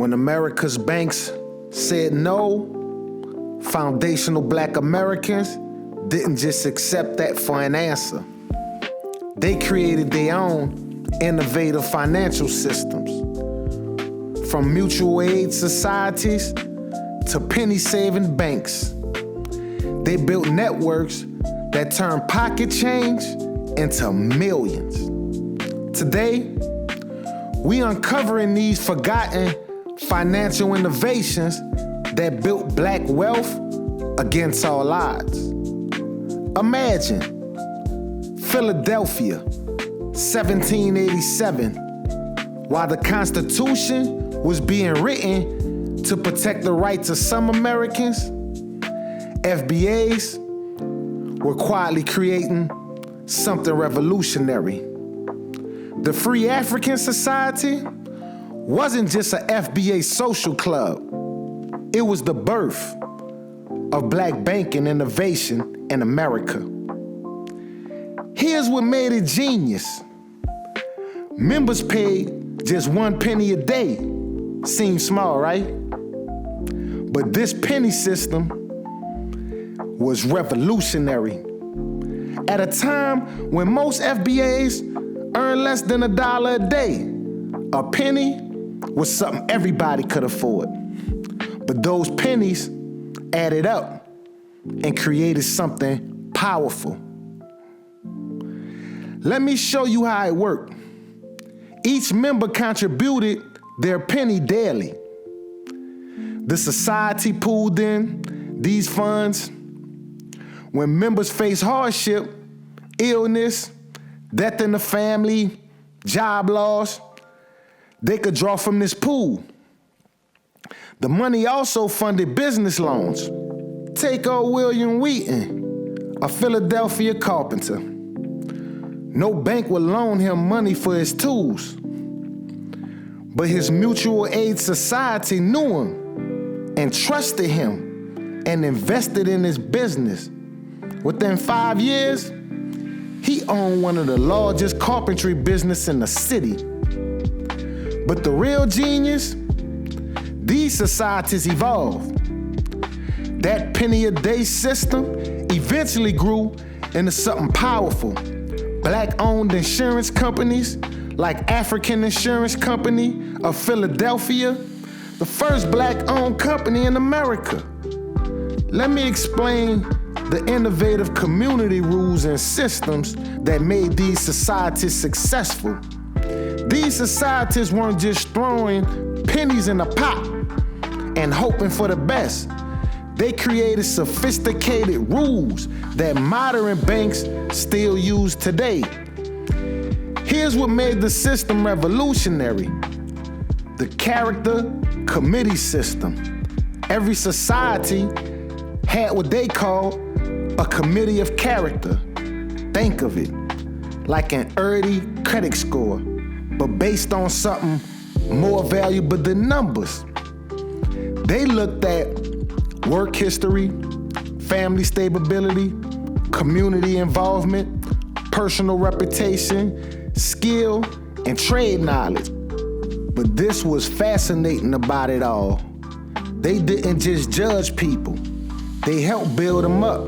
When America's banks said no, foundational Black Americans didn't just accept that for an answer. They created their own innovative financial systems. From mutual aid societies to penny-saving banks, they built networks that turned pocket change into millions. Today, we uncovering these forgotten financial innovations that built Black wealth against all odds. Imagine Philadelphia, 1787, while the Constitution was being written to protect the rights of some Americans, FBAs were quietly creating something revolutionary. The Free African Society wasn't just a FBA social club. It was the birth of Black banking innovation in America. Here's what made it genius. Members paid just 1 penny a day. Seems small, right? But this penny system was revolutionary. At a time when most FBAs earned less than $1 a day, a penny was something everybody could afford. But those pennies added up and created something powerful. Let me show you how it worked. Each member contributed their penny daily. The society pooled in these funds. When members face hardship, illness, death in the family, job loss, they could draw from this pool. The money also funded business loans. Take old William Wheaton, a Philadelphia carpenter. No bank would loan him money for his tools. But his mutual aid society knew him and trusted him and invested in his business. Within 5 years, he owned one of the largest carpentry businesses in the city. But the real genius, these societies evolved. That penny a day system eventually grew into something powerful. Black-owned insurance companies like African Insurance Company of Philadelphia, the first Black-owned company in America. Let me explain the innovative community rules and systems that made these societies successful. These societies weren't just throwing pennies in a pot and hoping for the best. They created sophisticated rules that modern banks still use today. Here's what made the system revolutionary: the character committee system. Every society had what they call a committee of character. Think of it like an early credit score, but based on something more valuable than numbers. They looked at work history, family stability, community involvement, personal reputation, skill, and trade knowledge. But this was fascinating about it all. They didn't just judge people, they helped build them up.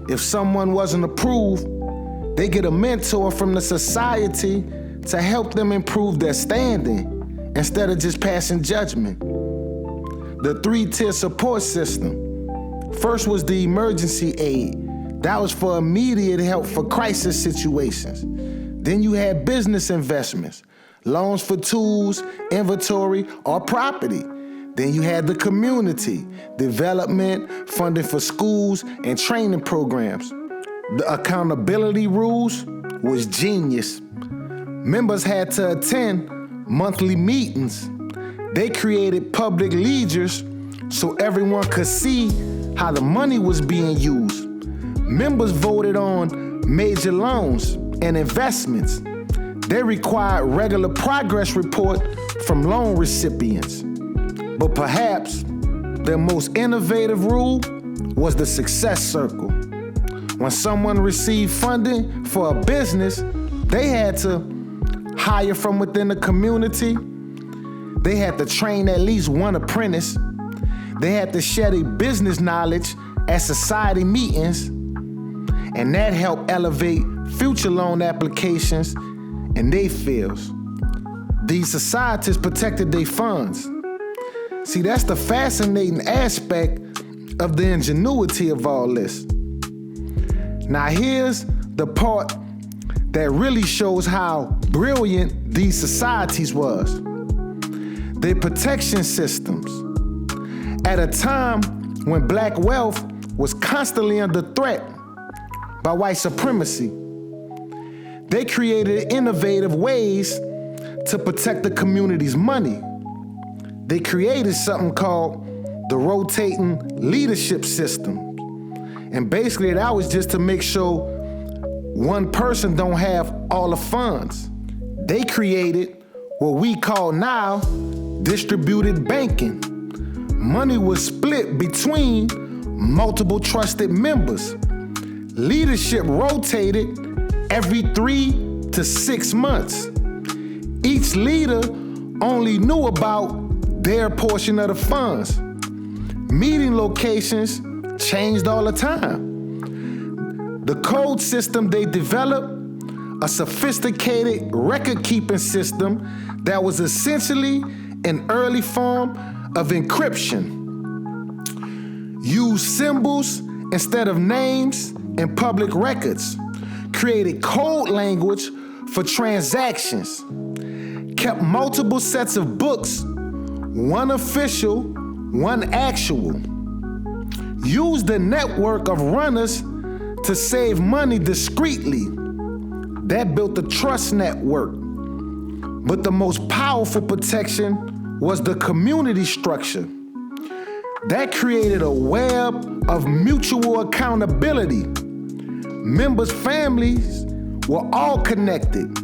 If someone wasn't approved, they get a mentor from the society to help them improve their standing instead of just passing judgment. The 3-tier support system. First was the emergency aid. That was for immediate help for crisis situations. Then you had business investments, loans for tools, inventory, or property. Then you had the community, development, funding for schools, and training programs. The accountability rules was genius. Members had to attend monthly meetings. They created public ledgers so everyone could see how the money was being used. Members voted on major loans and investments. They required regular progress report from loan recipients. But perhaps their most innovative rule was the success circle. When someone received funding for a business, they had to hire from within the community. they had to train at least one apprentice. They had to share their business knowledge at society meetings, and that helped elevate future loan applications in their fields. These societies protected their funds. See, that's the fascinating aspect of the ingenuity of all this. Now here's the part that really shows how brilliant these societies was. Their protection systems. At a time when black wealth was constantly under threat by white supremacy, they created innovative ways to protect the community's money. They created something called the rotating leadership system. And basically that was just to make sure one person don't have all the funds. They created what we call now distributed banking. Money was split between multiple trusted members. Leadership rotated every 3 to 6 months. Each leader only knew about their portion of the funds. Meeting locations changed all the time. The code system they developed, a sophisticated record-keeping system that was essentially an early form of encryption. Used symbols instead of names in public records. Created code language for transactions. Kept multiple sets of books, one official, one actual. Used the network of runners to save money discreetly. That built the trust network. But the most powerful protection was the community structure. That created a web of mutual accountability. Members' families were all connected.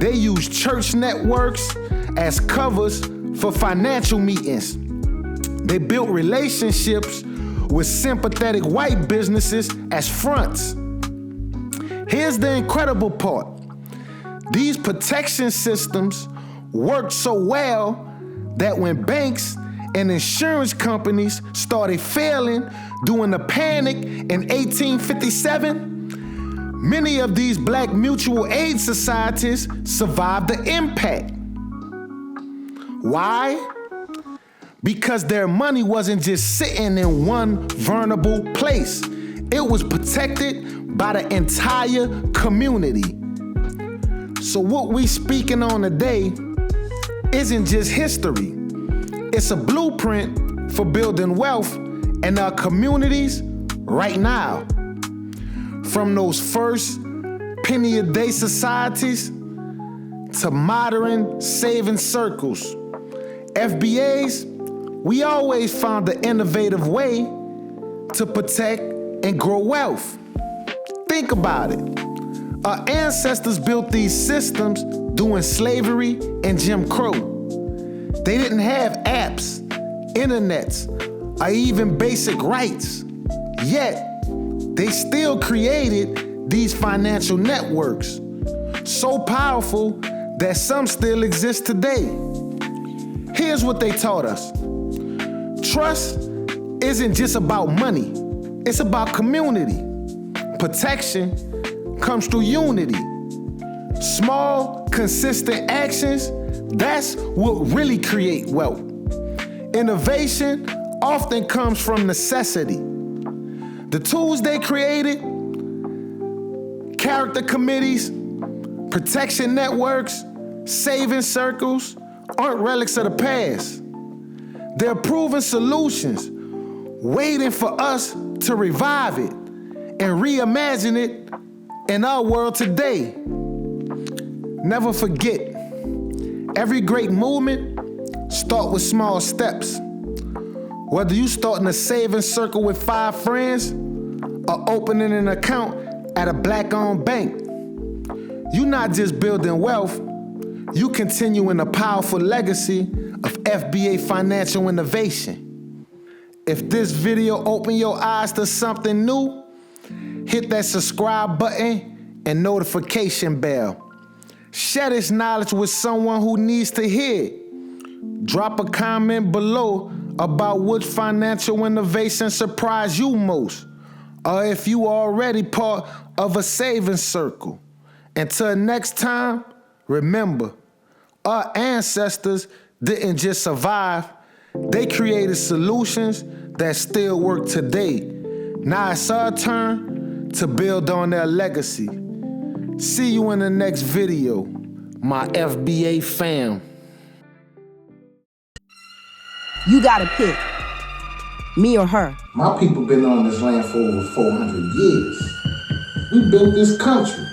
They used church networks as covers for financial meetings. They built relationships with sympathetic white businesses as fronts. Here's the incredible part. These protection systems worked so well that when banks and insurance companies started failing during the panic in 1857, many of these black mutual aid societies survived the impact. Why? Because their money wasn't just sitting in one vulnerable place. It was protected by the entire community. So what we speaking on today isn't just history. It's a blueprint for building wealth in our communities right now. From those first penny-a-day societies to modern saving circles. FBAs, we always found an innovative way to protect and grow wealth. Think about it. Our ancestors built these systems during slavery and Jim Crow. They didn't have apps, internets, or even basic rights. Yet, they still created these financial networks, so powerful that some still exist today. Here's what they taught us. Trust isn't just about money, it's about community. Protection comes through unity. Small, consistent actions, that's what really create wealth. Innovation often comes from necessity. The tools they created, character committees, protection networks, saving circles, aren't relics of the past. They're proven solutions, waiting for us to revive it and reimagine it in our world today. Never forget, every great movement starts with small steps. Whether you start in a saving circle with 5 friends or opening an account at a black-owned bank, you're not just building wealth, you continuing a powerful legacy of FBA financial innovation. If this video opened your eyes to something new, hit that subscribe button and notification bell. Share this knowledge with someone who needs to hear it. Drop a comment below about which financial innovation surprised you most, or if you already part of a savings circle. Until next time, remember, our ancestors didn't just survive, they created solutions that still work today. Now it's our turn to build on their legacy. See you in the next video, my FBA fam. You gotta pick, me or her. My people been on this land for over 400 years. We built this country.